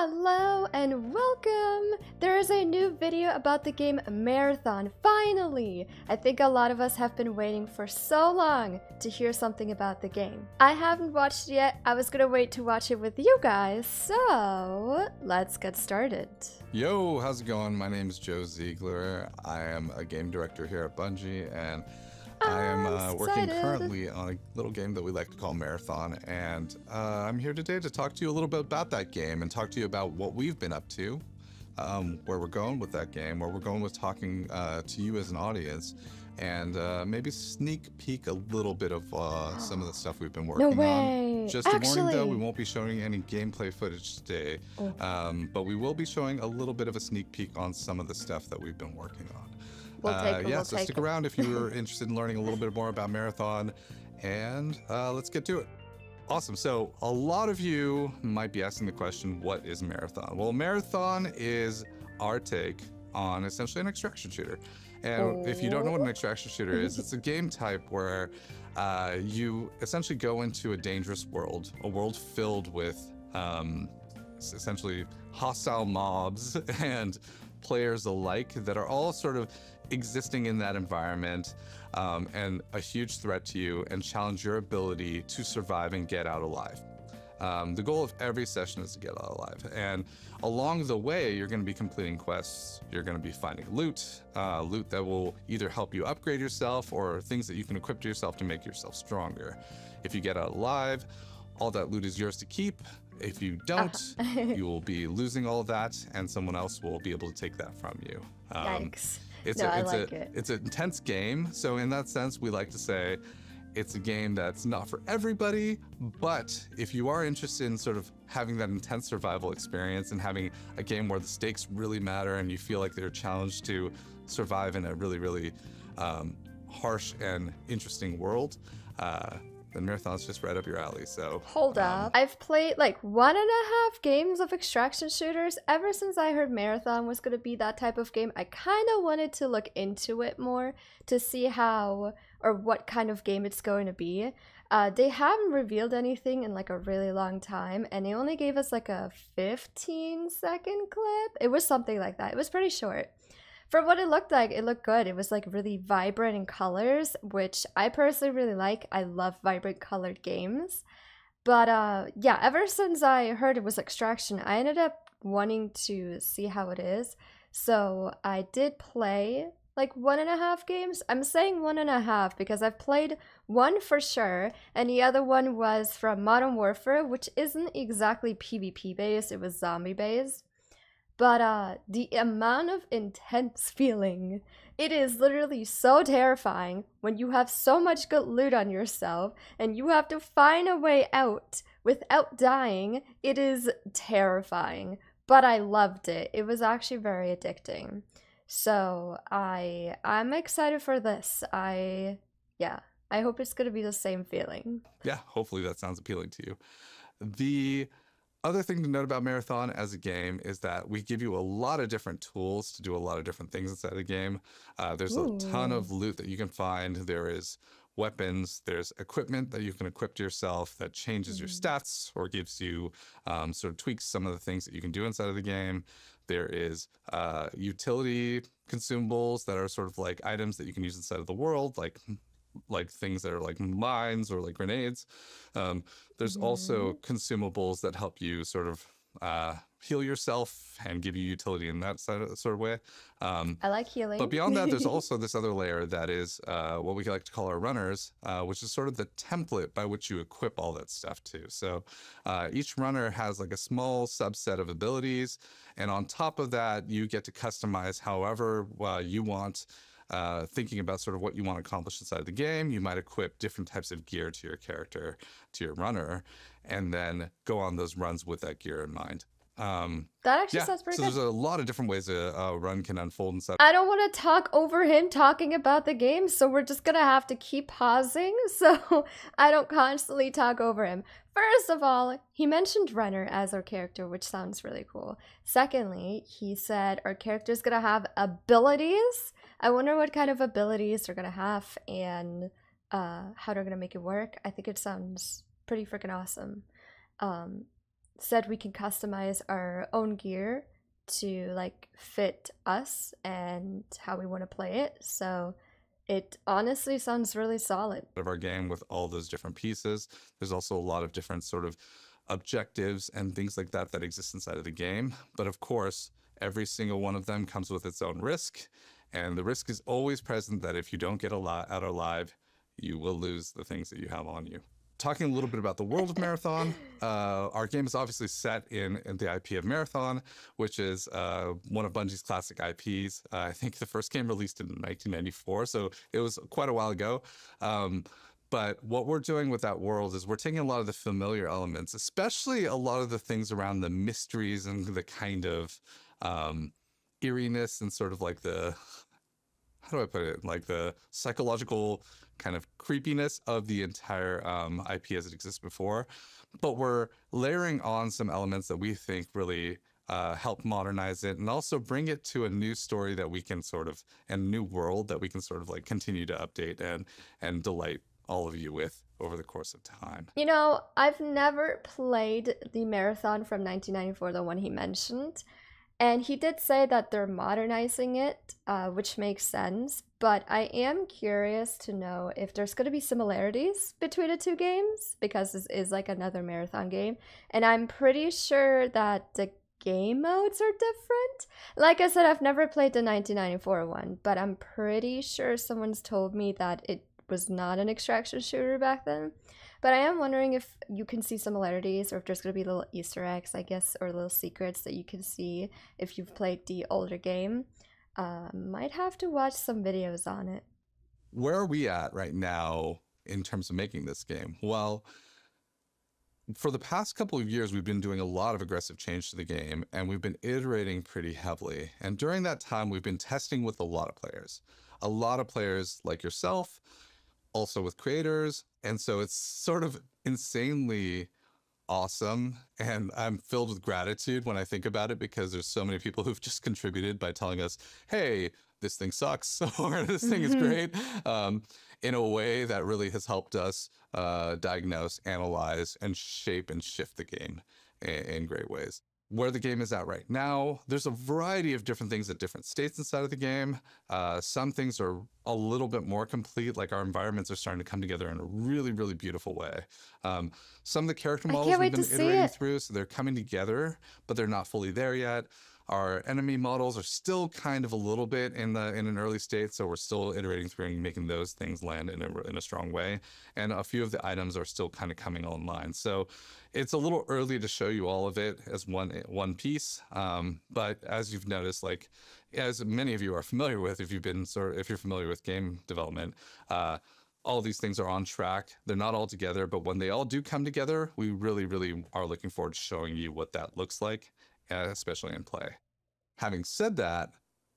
Hello and welcome! There is a new video about the game Marathon, finally! I think a lot of us have been waiting for so long to hear something about the game. I haven't watched it yet, I was gonna wait to watch it with you guys, so let's get started. Yo, how's it going? My name is Joe Ziegler. I am a game director here at Bungie, and I am working currently on a little game that we like to call Marathon, and I'm here today to talk to you a little bit about that game and talk to you about what we've been up to, where we're going with that game, where we're going with talking to you as an audience, and maybe sneak peek a little bit of some of the stuff we've been working on. Just a warning though, we won't be showing any gameplay footage today, but we will be showing a little bit of a sneak peek on some of the stuff that we've been working on. So stick around if you're interested in learning a little bit more about Marathon, and let's get to it. Awesome. So a lot of you might be asking the question, what is Marathon? Well, Marathon is our take on essentially an extraction shooter. And if you don't know what an extraction shooter is, it's a game type where you essentially go into a dangerous world, a world filled with essentially hostile mobs and players alike that are all sort of existing in that environment and a huge threat to you and challenge your ability to survive and get out alive. The goal of every session is to get out alive, and along the way you're going to be completing quests, you're going to be finding loot that will either help you upgrade yourself or things that you can equip to yourself to make yourself stronger. If you get out alive, all that loot is yours to keep. If you don't, you will be losing all of that, and someone else will be able to take that from you. Yikes. It's an intense game, so in that sense, we like to say it's a game that's not for everybody, but if you are interested in sort of having that intense survival experience and having a game where the stakes really matter and you feel like they're challenged to survive in a really, really harsh and interesting world, then Marathon's just right up your alley. So hold up. I've played like 1.5 games of extraction shooters ever since I heard Marathon was going to be that type of game. I kind of wanted to look into it more to see how or what kind of game it's going to be. They haven't revealed anything in like a really long time, and they only gave us like a 15-second clip. It was something like that. It was pretty short. For what it looked like, it looked good. It was like really vibrant in colors, which I personally really like. I love vibrant colored games. But yeah, ever since I heard it was Extraction, I ended up wanting to see how it is. So I did play like 1.5 games. I'm saying 1.5 because I've played one for sure, and the other one was from Modern Warfare, which isn't exactly PvP based, it was zombie based. But the amount of intense feeling, it is literally so terrifying when you have so much good loot on yourself and you have to find a way out without dying. It is terrifying, but I loved it. It was actually very addicting. So I'm excited for this. I hope it's gonna be the same feeling. Yeah, hopefully that sounds appealing to you. The other thing to note about Marathon as a game is that we give you a lot of different tools to do a lot of different things inside the game. There's a ton of loot that you can find. There is weapons, there's equipment that you can equip to yourself that changes your stats or gives you sort of tweaks some of the things that you can do inside of the game. There is utility consumables that are sort of like items that you can use inside of the world, like things that are like mines or like grenades. There's also consumables that help you sort of heal yourself and give you utility in that sort of way. I like healing. But beyond that, there's also this other layer that is what we like to call our runners, which is sort of the template by which you equip all that stuff to. So each runner has like a small subset of abilities, and on top of that, you get to customize however you want. Thinking about sort of what you want to accomplish inside of the game, you might equip different types of gear to your character, to your runner, and then go on those runs with that gear in mind. That actually sounds pretty good. So there's a lot of different ways a run can unfold inside. I don't want to talk over him talking about the game, so we're just gonna have to keep pausing so I don't constantly talk over him. First of all, he mentioned Runner as our character, which sounds really cool. Secondly, he said our character's gonna have abilities. I wonder what kind of abilities they're gonna have and how they're gonna make it work. I think it sounds pretty freaking awesome. said we can customize our own gear to like fit us and how we want to play it. So it honestly sounds really solid. Of our game with all those different pieces. There's also a lot of different sort of objectives and things like that that exist inside of the game. But of course, every single one of them comes with its own risk. And the risk is always present that if you don't get out alive, you will lose the things that you have on you. Talking a little bit about the world of Marathon, our game is obviously set in the IP of Marathon, which is one of Bungie's classic IPs. I think the first game released in 1994, so it was quite a while ago. But what we're doing with that world is we're taking a lot of the familiar elements, especially a lot of the things around the mysteries and the kind of eeriness and sort of like the, how do I put it, like the psychological kind of creepiness of the entire IP as it exists before. But we're layering on some elements that we think really help modernize it and also bring it to a new story that we can sort of, and a new world that we can sort of like continue to update and delight all of you with over the course of time. You know, I've never played the Marathon from 1994, the one he mentioned. And he did say that they're modernizing it, which makes sense. But I am curious to know if there's going to be similarities between the two games, because this is like another Marathon game. And I'm pretty sure that the game modes are different. Like I said, I've never played the 1994 one, but I'm pretty sure someone's told me that it was not an extraction shooter back then. But I am wondering if you can see similarities or if there's going to be little Easter eggs, I guess, or little secrets that you can see if you've played the older game. Might have to watch some videos on it. Where are we at right now in terms of making this game? Well, for the past couple of years, we've been doing a lot of aggressive change to the game, and we've been iterating pretty heavily. And during that time, we've been testing with a lot of players like yourself, also with creators. And so it's sort of insanely awesome. And I'm filled with gratitude when I think about it, because there's so many people who've just contributed by telling us, hey, this thing sucks, or this thing is great, in a way that really has helped us diagnose, analyze, and shape and shift the game in great ways. Where the game is at right now, there's a variety of different things at different states inside of the game. Some things are a little bit more complete, like our environments are starting to come together in a really, really beautiful way. Some of the character models we've been iterating through, so they're coming together, but they're not fully there yet. Our enemy models are still kind of a little bit in an early state, so we're still iterating through and making those things land in a strong way. And a few of the items are still kind of coming online. So it's a little early to show you all of it as one piece. But as you've noticed, like as many of you are familiar with, if you're familiar with game development, all these things are on track. They're not all together, but when they all do come together, we really, really are looking forward to showing you what that looks like, especially in play. Having said that,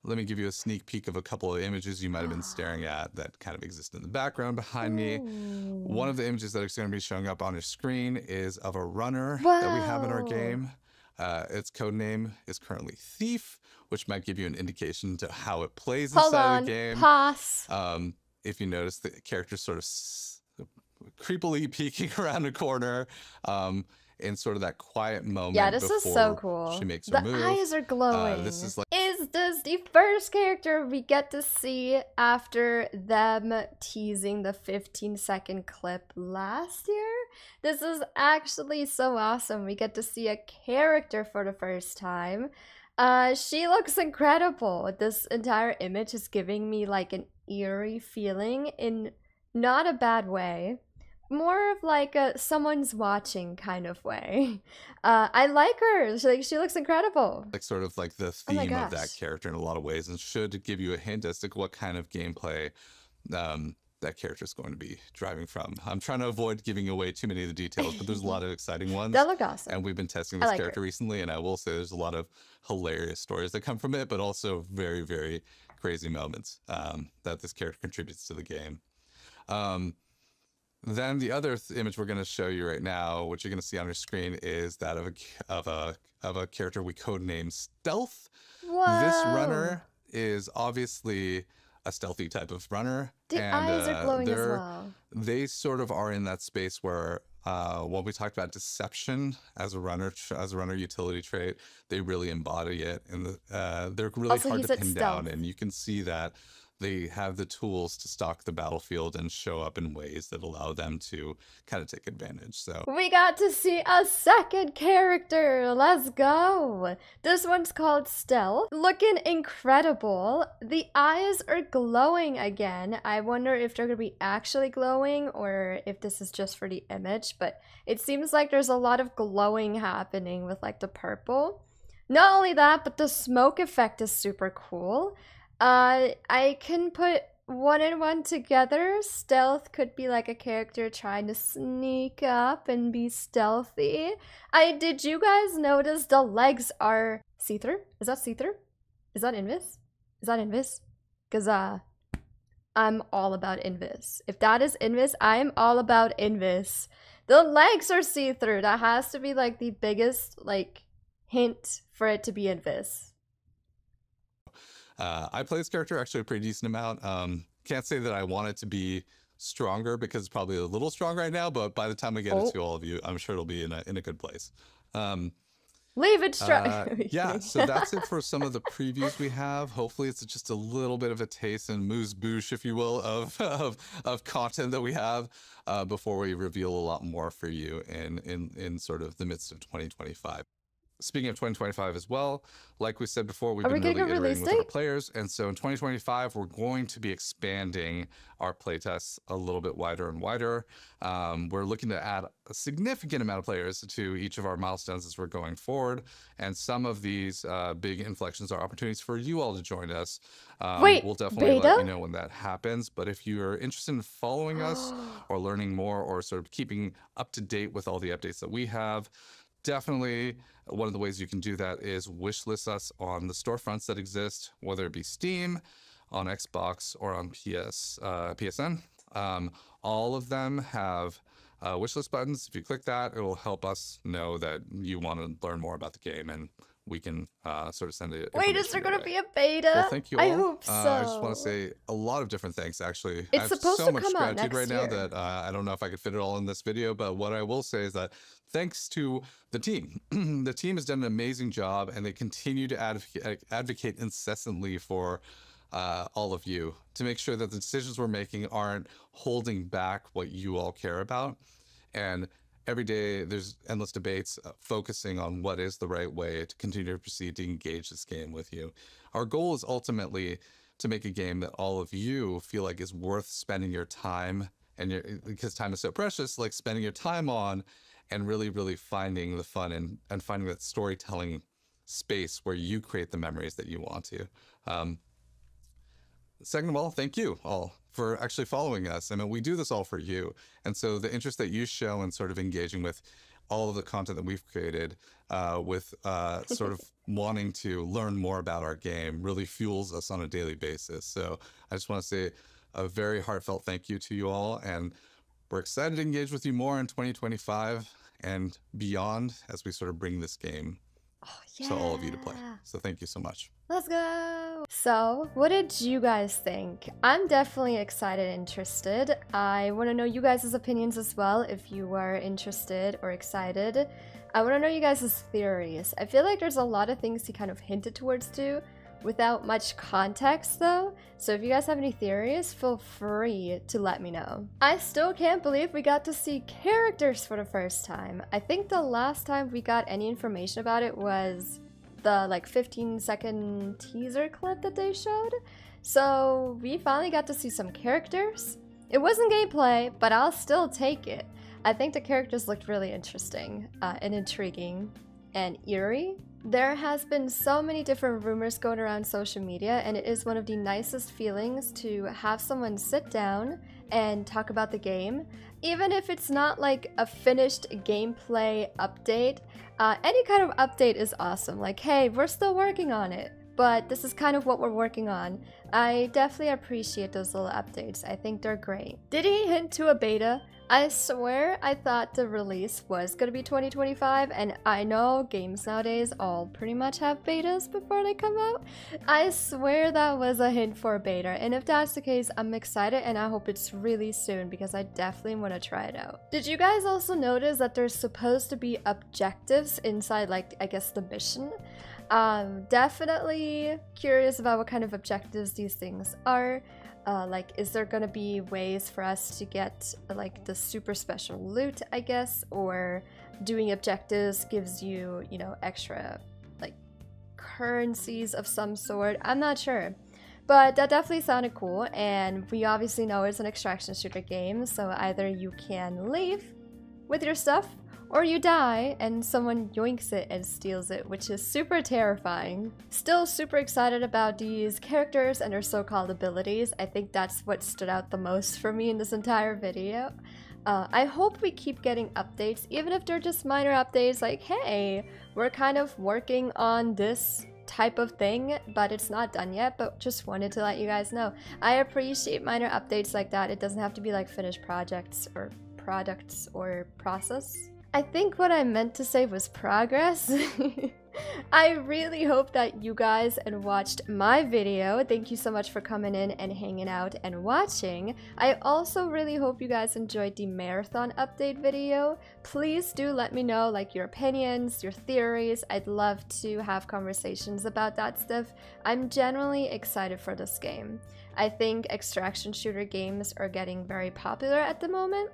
let me give you a sneak peek of a couple of images you might have been staring at that kind of exist in the background behind me. One of the images that is going to be showing up on your screen is of a runner that we have in our game. Its code name is currently Thief, which might give you an indication to how it plays inside the game. Pause. If you notice, the character sort of creepily peeking around a corner. In sort of that quiet moment. Yeah, this is so cool. She makes her move. The eyes are glowing. This is like, is this the first character we get to see after them teasing the 15-second clip last year? This is actually so awesome. We get to see a character for the first time. She looks incredible. This entire image is giving me like an eerie feeling in not a bad way. More of like a someone's watching kind of way. I like her. She looks incredible. Like sort of like the theme of that character in a lot of ways, and should give you a hint as to what kind of gameplay that character is going to be driving from. I'm trying to avoid giving away too many of the details, but there's a lot of exciting ones. That look awesome. And we've been testing this character recently, and I will say there's a lot of hilarious stories that come from it, but also very, very crazy moments that this character contributes to the game. Then the other image we're going to show you right now, which you're going to see on your screen, is that of a character we codenamed Stealth. Whoa. This runner is obviously a stealthy type of runner. The eyes are glowing as well. They sort of are in that space where when we talked about deception as a runner utility trait, they really embody it, and they're really Also, hard he to said pin stealth. down, and you can see that they have the tools to stalk the battlefield and show up in ways that allow them to kind of take advantage. So We got to see a second character. Let's go. This one's called Stealth. Looking incredible. The eyes are glowing again. I wonder if they're going to be actually glowing or if this is just for the image, but it seems like there's a lot of glowing happening with like the purple. Not only that, but the smoke effect is super cool. I can put one and one together. Stealth could be like a character trying to sneak up and be stealthy. Did you guys notice the legs are see-through? Is that see-through? Is that invis? Is that invis? Cause I'm all about invis. If that is invis, I'm all about invis. The legs are see-through. That has to be like the biggest like hint for it to be invis. I play this character actually a pretty decent amount. Can't say that I want it to be stronger because it's probably a little strong right now, but by the time we get it to all of you, I'm sure it'll be in a good place. Leave it strong. Yeah, so that's it for some of the previews we have. Hopefully it's just a little bit of a taste and moose-bouche, if you will, of content that we have before we reveal a lot more for you in sort of the midst of 2025. Speaking of 2025 as well, like we said before, we've been really iterating with our players. And so in 2025, we're going to be expanding our playtests a little bit wider and wider. We're looking to add a significant amount of players to each of our milestones as we're going forward. And some of these big inflections are opportunities for you all to join us. We'll definitely let you know when that happens. But if you are interested in following us or learning more or sort of keeping up to date with all the updates that we have, definitely one of the ways you can do that is wishlist us on the storefronts that exist, whether it be Steam, on Xbox, or on PSN. All of them have wishlist buttons. If you click that, it will help us know that you want to learn more about the game, and we can sort of send it. Wait, is there going to be a beta? Well, thank you all. I hope so. I just want to say a lot of different things, actually. It's supposed to come out next year. I have so much gratitude right now that I don't know if I could fit it all in this video, but what I will say is that thanks to the team. The team has done an amazing job, and they continue to advocate incessantly for all of you to make sure that the decisions we're making aren't holding back what you all care about. And every day there's endless debates focusing on what is the right way to continue to proceed to engage this game with you. Our goal is ultimately to make a game that all of you feel like is worth spending your time, and because time is so precious, like spending your time on and really, really finding the fun and finding that storytelling space where you create the memories that you want to. Second of all, thank you all for actually following us. I mean, we do this all for you. And so the interest that you show in sort of engaging with all of the content that we've created with sort of wanting to learn more about our game really fuels us on a daily basis. So I just want to say a very heartfelt thank you to you all. And we're excited to engage with you more in 2025 and beyond as we sort of bring this game to all of you to play. So thank you so much. Let's go. So what did you guys think? I'm definitely excited and interested. I want to know you guys' opinions as well if you are interested or excited. I want to know you guys' theories. I feel like there's a lot of things he kind of hinted towards too without much context though. So if you guys have any theories, feel free to let me know. I still can't believe we got to see characters for the first time. I think the last time we got any information about it was the like 15-second teaser clip that they showed. So we finally got to see some characters. It wasn't gameplay, but I'll still take it. I think the characters looked really interesting and intriguing and eerie. There has been so many different rumors going around social media, and it is one of the nicest feelings to have someone sit down and talk about the game. Even if it's not like a finished gameplay update, any kind of update is awesome. Like, hey, we're still working on it, but this is kind of what we're working on. I definitely appreciate those little updates. I think they're great. Did he hint to a beta? I swear I thought the release was gonna be 2025, and I know games nowadays all pretty much have betas before they come out. I swear that was a hint for a beta, and if that's the case, I'm excited and I hope it's really soon because I definitely want to try it out. Did you guys also notice that there's supposed to be objectives inside, like, I guess the mission? Definitely curious about what kind of objectives these things are. Like, is there gonna be ways for us to get like the super special loot, I guess, or doing objectives gives you, you know, extra like currencies of some sort? I'm not sure, but that definitely sounded cool, and we obviously know it's an extraction shooter game, so either you can leave with your stuff or you die and someone yoinks it and steals it, which is super terrifying. Still super excited about these characters and their so-called abilities. I think that's what stood out the most for me in this entire video. I hope we keep getting updates, even if they're just minor updates like, hey, we're kind of working on this type of thing, but it's not done yet, but just wanted to let you guys know. I appreciate minor updates like that. It doesn't have to be like finished projects or products or process. I think what I meant to say was progress. I really hope that you guys watched my video. Thank you so much for coming in and hanging out and watching. I also really hope you guys enjoyed the marathon update video. Please do let me know like your opinions, your theories. I'd love to have conversations about that stuff. I'm generally excited for this game. I think extraction shooter games are getting very popular at the moment,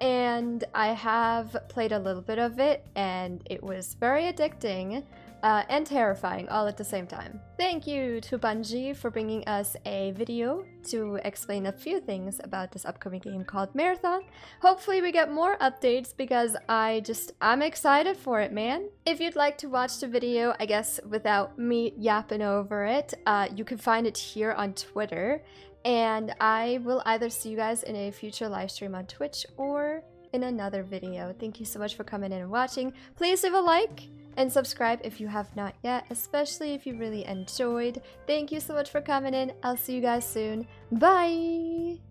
and I have played a little bit of it, and it was very addicting and terrifying all at the same time. Thank you to Bungie for bringing us a video to explain a few things about this upcoming game called Marathon. Hopefully we get more updates because I'm excited for it, man. If you'd like to watch the video, I guess without me yapping over it, you can find it here on Twitter. And I will either see you guys in a future live stream on Twitch or in another video. Thank you so much for coming in and watching. Please leave a like and subscribe if you have not yet, especially if you really enjoyed. Thank you so much for coming in. I'll see you guys soon. Bye!